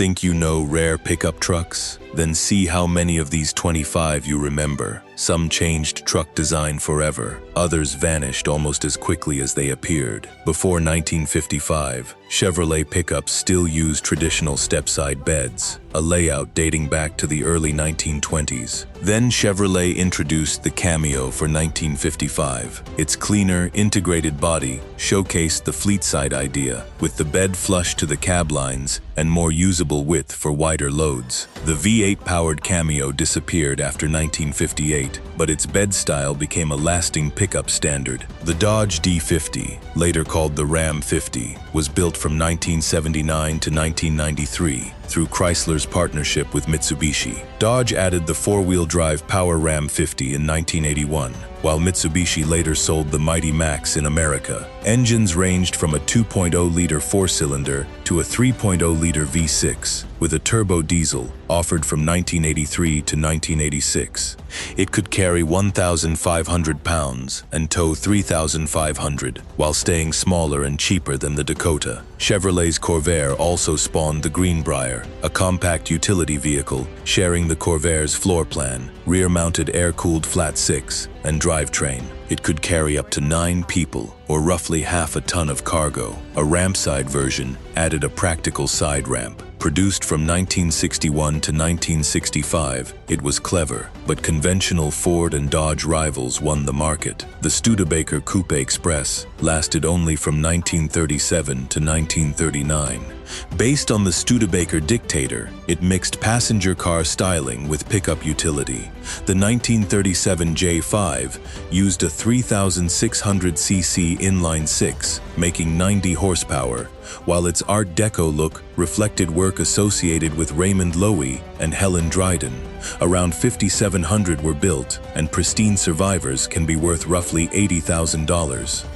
Think you know rare pickup trucks? Then see how many of these 25 you remember. Some changed truck design forever, others vanished almost as quickly as they appeared. Before 1955, Chevrolet pickups still used traditional step-side beds, a layout dating back to the early 1920s. Then Chevrolet introduced the Cameo for 1955. Its cleaner, integrated body showcased the fleet-side idea, with the bed flush to the cab lines and more usable width for wider loads. The V8-powered Cameo disappeared after 1958, but its bed style became a lasting pickup standard. The Dodge D50, later called the Ram 50, was built from 1979 to 1993 through Chrysler's partnership with Mitsubishi. Dodge added the four-wheel drive Power Ram 50 in 1981, while Mitsubishi later sold the Mighty Max in America. Engines ranged from a 2.0-liter four-cylinder to a 3.0-liter V6, with a turbo diesel offered from 1983 to 1986. It could carry 1,500 pounds and tow 3,500, while staying smaller and cheaper than the Dakota. Chevrolet's Corvair also spawned the Greenbrier, a compact utility vehicle sharing the Corvair's floor plan, rear-mounted air-cooled flat six, and drivetrain. It could carry up to 9 people, or roughly half a ton of cargo. A ramp-side version added a practical side ramp. Produced from 1961 to 1965, it was clever, but conventional Ford and Dodge rivals won the market. The Studebaker Coupe Express lasted only from 1937 to 1939. Based on the Studebaker Dictator, it mixed passenger car styling with pickup utility. The 1937 J5 used a 3,600cc inline-six, making 90 horsepower, while its Art Deco look reflected work associated with Raymond Loewy and Helen Dryden. Around 5,700 were built, and pristine survivors can be worth roughly $80,000.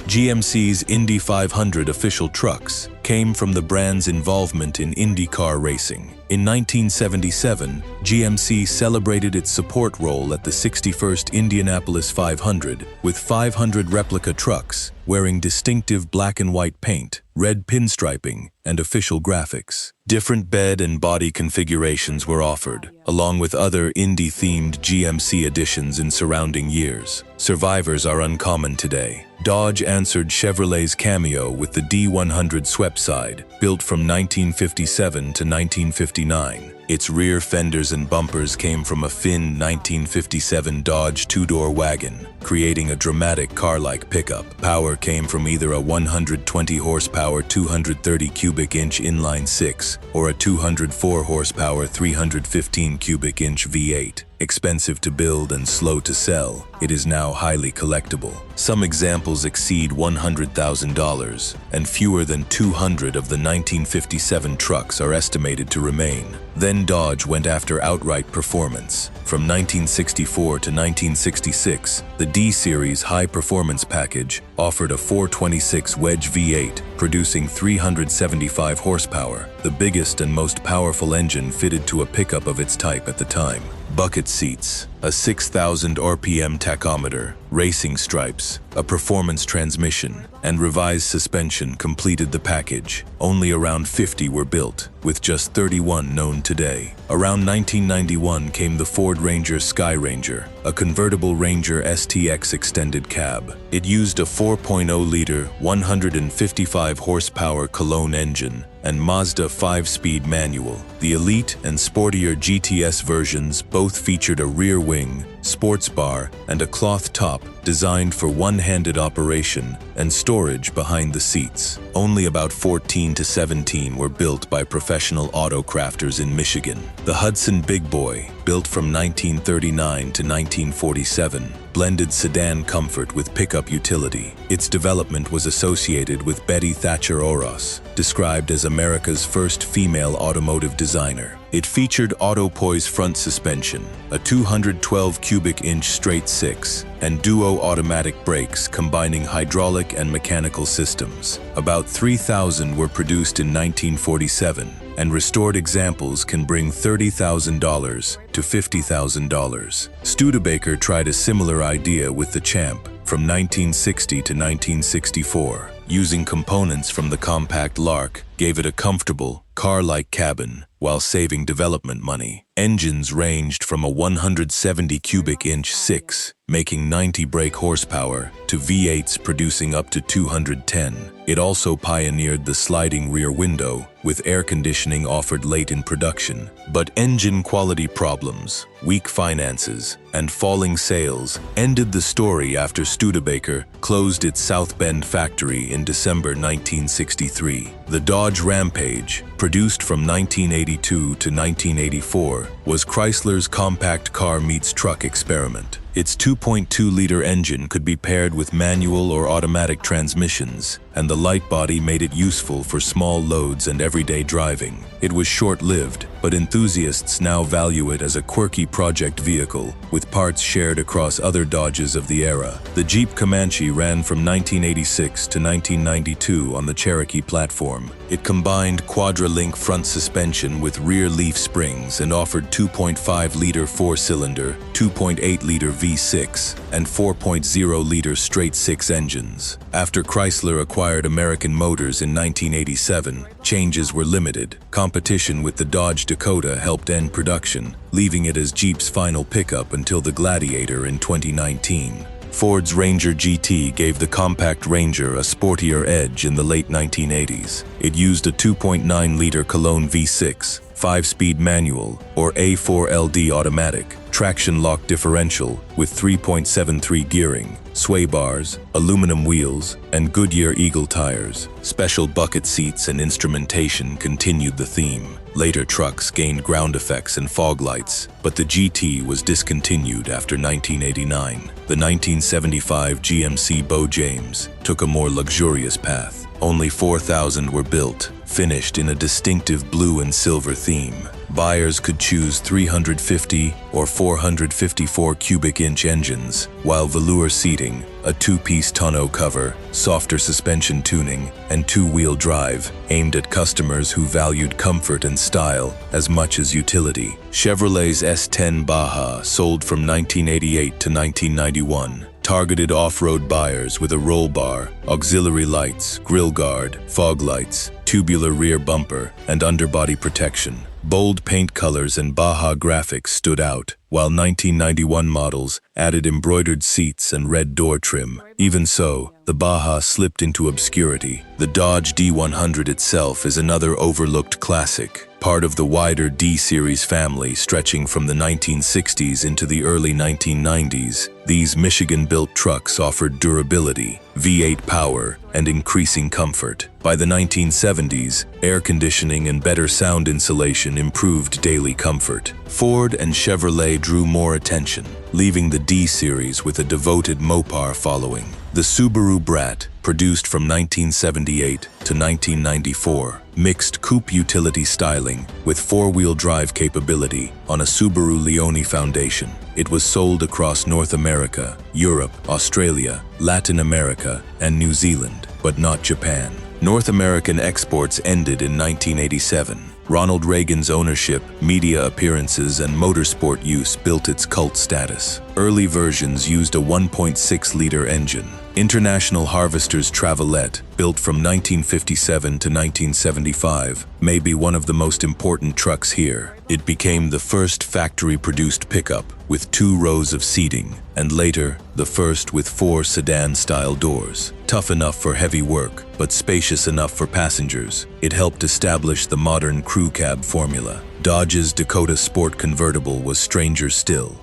GMC's Indy 500 official trucks came from the brand's involvement in IndyCar racing. In 1977, GMC celebrated its support role at the 61st Indianapolis 500 with 500 replica trucks wearing distinctive black and white paint, red pinstriping, and official graphics. Different bed and body configurations were offered, along with other Indy-themed GMC additions in surrounding years. Survivors are uncommon today. Dodge answered Chevrolet's Cameo with the D100 swept side, built from 1957 to 1959. Its rear fenders and bumpers came from a Finn 1957 Dodge two-door wagon, creating a dramatic car-like pickup. Power came from either a 120 horsepower 230 cubic inch inline six or a 204 horsepower 315 cubic inch V8. Expensive to build and slow to sell, it is now highly collectible. Some examples exceed $100,000, and fewer than 200 of the 1957 trucks are estimated to remain. Then Dodge went after outright performance. From 1964 to 1966, the D-Series high-performance package offered a 426 wedge V8, producing 375 horsepower, the biggest and most powerful engine fitted to a pickup of its type at the time. Bucket seats, a 6,000 RPM tachometer, racing stripes, a performance transmission, and revised suspension completed the package. Only around 50 were built, with just 31 known today. Around 1991 came the Ford Ranger Skyranger, a convertible Ranger STX extended cab. It used a 4.0-liter, 155 horsepower Cologne engine and Mazda 5-speed manual. The Elite and sportier GTS versions both featured a rear wing, sports bar, and a cloth top designed for one-handed operation and storage behind the seats. Only about 14 to 17 were built by professional auto crafters in Michigan. The Hudson Big Boy, built from 1939 to 1947, blended sedan comfort with pickup utility. Its development was associated with Betty Thatcher Oros, described as America's first female automotive designer. It featured auto-poise front suspension, a 212 cubic inch straight six, and duo automatic brakes combining hydraulic and mechanical systems. About 3,000 were produced in 1947, and restored examples can bring $30,000 to $50,000. Studebaker tried a similar idea with the Champ, from 1960 to 1964. Using components from the compact Lark gave it a comfortable, car-like cabin while saving development money. Engines ranged from a 170 cubic inch 6, making 90 brake horsepower, to V8s producing up to 210. It also pioneered the sliding rear window, with air conditioning offered late in production. But engine quality problems, weak finances, and falling sales ended the story after Studebaker closed its South Bend factory in December 1963. The Dodge Rampage, produced from 1982 to 1984, was Chrysler's compact car meets truck experiment. Its 2.2-liter engine could be paired with manual or automatic transmissions, and the light body made it useful for small loads and everyday driving. It was short-lived, but enthusiasts now value it as a quirky project vehicle, with parts shared across other Dodges of the era. The Jeep Comanche ran from 1986 to 1992 on the Cherokee platform. It combined quadra-link front suspension with rear leaf springs and offered 2.5-liter four-cylinder, 2.8-liter V6, and 4.0-liter straight-six engines. After Chrysler acquired American Motors in 1987, changes were limited. Competition with the Dodge Dakota helped end production, leaving it as Jeep's final pickup until the Gladiator in 2019. Ford's Ranger GT gave the compact Ranger a sportier edge in the late 1980s. It used a 2.9-liter Cologne V6, 5-speed manual, or A4LD automatic, traction lock differential with 3.73 gearing, sway bars, aluminum wheels, and Goodyear Eagle tires. Special bucket seats and instrumentation continued the theme. Later trucks gained ground effects and fog lights, but the GT was discontinued after 1989. The 1975 GMC Beau James took a more luxurious path. Only 4,000 were built, finished in a distinctive blue and silver theme. Buyers could choose 350 or 454 cubic inch engines, while velour seating, a two-piece tonneau cover, softer suspension tuning, and two-wheel drive aimed at customers who valued comfort and style as much as utility. Chevrolet's S10 Baja sold from 1988 to 1991. Targeted off-road buyers with a roll bar, auxiliary lights, grille guard, fog lights, tubular rear bumper, and underbody protection. Bold paint colors and Baja graphics stood out, while 1991 models added embroidered seats and red door trim. Even so, the Baja slipped into obscurity. The Dodge D100 itself is another overlooked classic, part of the wider D-Series family stretching from the 1960s into the early 1990s. These Michigan-built trucks offered durability, V8 power, and increasing comfort. By the 1970s, air conditioning and better sound insulation improved daily comfort. Ford and Chevrolet drew more attention, leaving the D-Series with a devoted Mopar following. The Subaru Brat, produced from 1978 to 1994, mixed coupe utility styling with four-wheel drive capability on a Subaru Leone foundation. It was sold across North America, Europe, Australia, Latin America, and New Zealand, but not Japan. North American exports ended in 1987. Ronald Reagan's ownership, media appearances, and motorsport use built its cult status. Early versions used a 1.6-liter engine. International Harvester's Travelette, built from 1957 to 1975, may be one of the most important trucks here. It became the first factory-produced pickup with 2 rows of seating, and later, the first with 4 sedan-style doors. Tough enough for heavy work, but spacious enough for passengers, it helped establish the modern crew cab formula. Dodge's Dakota Sport Convertible was stranger still.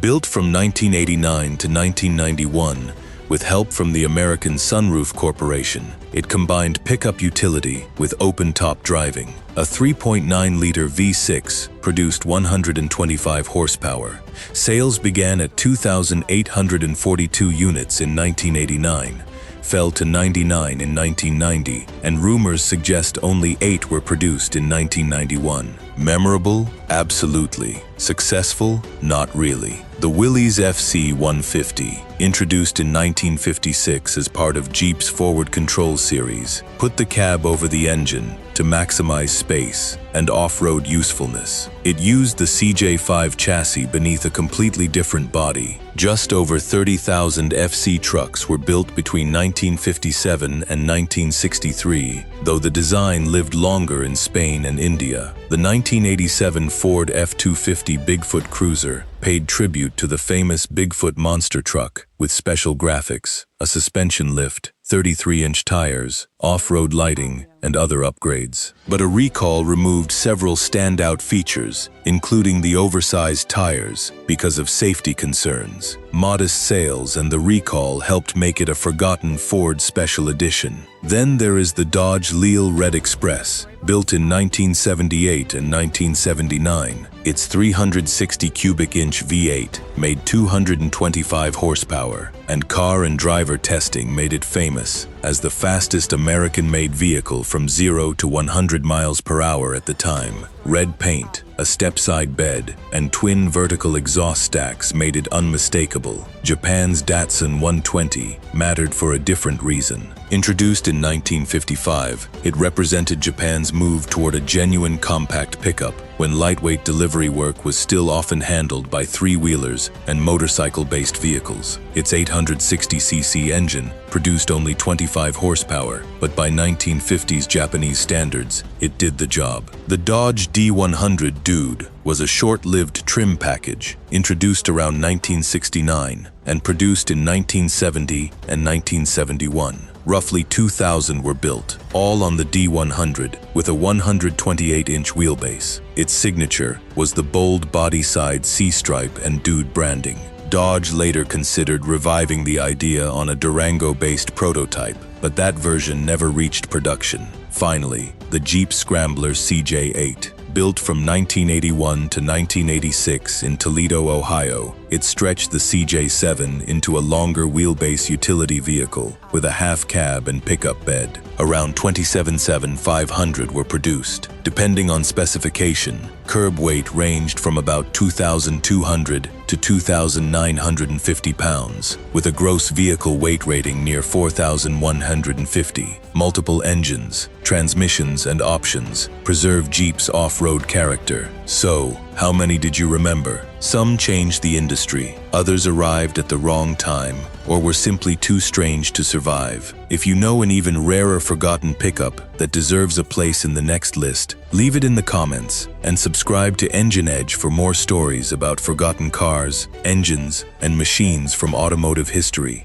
Built from 1989 to 1991, with help from the American Sunroof Corporation, it combined pickup utility with open-top driving. A 3.9-liter V6 produced 125 horsepower. Sales began at 2,842 units in 1989, fell to 99 in 1990, and rumors suggest only 8 were produced in 1991. Memorable? Absolutely. Successful? Not really. The Willys FC-150, introduced in 1956 as part of Jeep's Forward Control series, put the cab over the engine to maximize space and off-road usefulness. It used the CJ5 chassis beneath a completely different body. Just over 30,000 FC trucks were built between 1957 and 1963, though the design lived longer in Spain and India. The 1987 Ford F-250 Bigfoot Cruiser paid tribute to the famous Bigfoot monster truck with special graphics, a suspension lift, 33-inch tires, off-road lighting, and other upgrades. But a recall removed several standout features, including the oversized tires, because of safety concerns. Modest sales and the recall helped make it a forgotten Ford Special Edition. Then there is the Dodge Lille Red Express, built in 1978 and 1979. Its 360 cubic inch V8 made 225 horsepower, and car and driver testing made it famous as the fastest American-made vehicle from 0 to 100 miles per hour at the time. Red paint, a step-side bed, and twin vertical exhaust stacks made it unmistakable. Japan's Datsun 120 mattered for a different reason. Introduced in 1955, it represented Japan's move toward a genuine compact pickup, when lightweight delivery work was still often handled by three-wheelers and motorcycle-based vehicles. Its 860cc engine produced only 25 horsepower, but by 1950s Japanese standards, it did the job. The Dodge D100 Dude was a short-lived trim package introduced around 1969 and produced in 1970 and 1971. Roughly 2,000 were built, all on the D100, with a 128-inch wheelbase. Its signature was the bold body-side C-stripe and Dude branding. Dodge later considered reviving the idea on a Durango-based prototype, but that version never reached production. Finally, the Jeep Scrambler CJ8. Built from 1981 to 1986 in Toledo, Ohio, it stretched the CJ7 into a longer wheelbase utility vehicle with a half cab and pickup bed. Around 27,500 were produced. Depending on specification, curb weight ranged from about 2,200 to 2,950 pounds, with a gross vehicle weight rating near 4,150. Multiple engines, transmissions, and options preserve Jeep's off-road character. So, how many did you remember? Some changed the industry, others arrived at the wrong time, or were simply too strange to survive. If you know an even rarer forgotten pickup that deserves a place in the next list, leave it in the comments, and subscribe to Engine Edge for more stories about forgotten cars, engines, and machines from automotive history.